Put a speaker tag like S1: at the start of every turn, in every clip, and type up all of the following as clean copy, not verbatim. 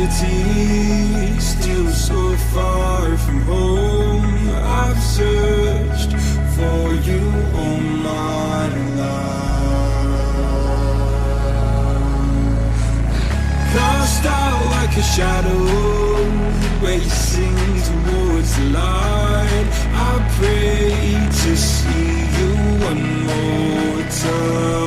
S1: city, still so far from home. I've searched for you all my life. Cast out like a shadow, racing towards the light. I pray to see you one more time.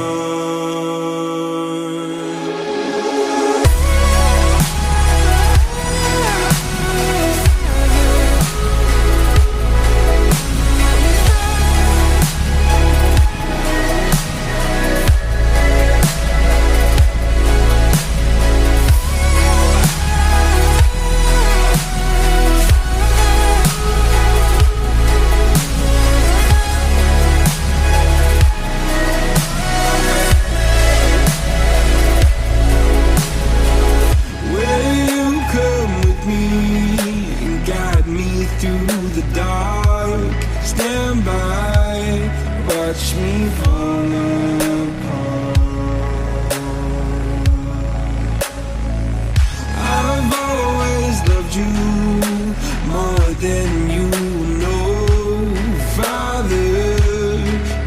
S1: Through the dark, stand by, watch me fall apart. I've always loved you more than you know. Father,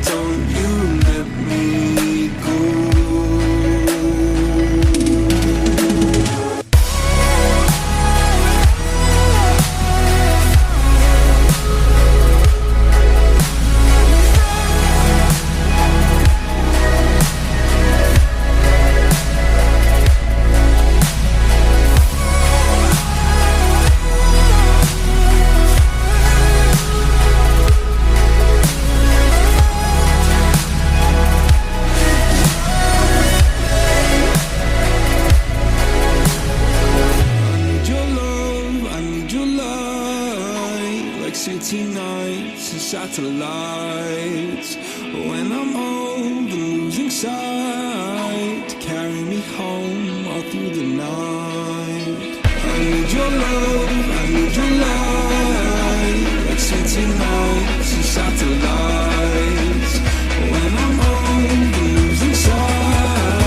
S1: don't you let me go. City nights and satellites. When I'm old and losing sight, carry me home all through the night. I need your love, I need your light. Like city nights and satellites.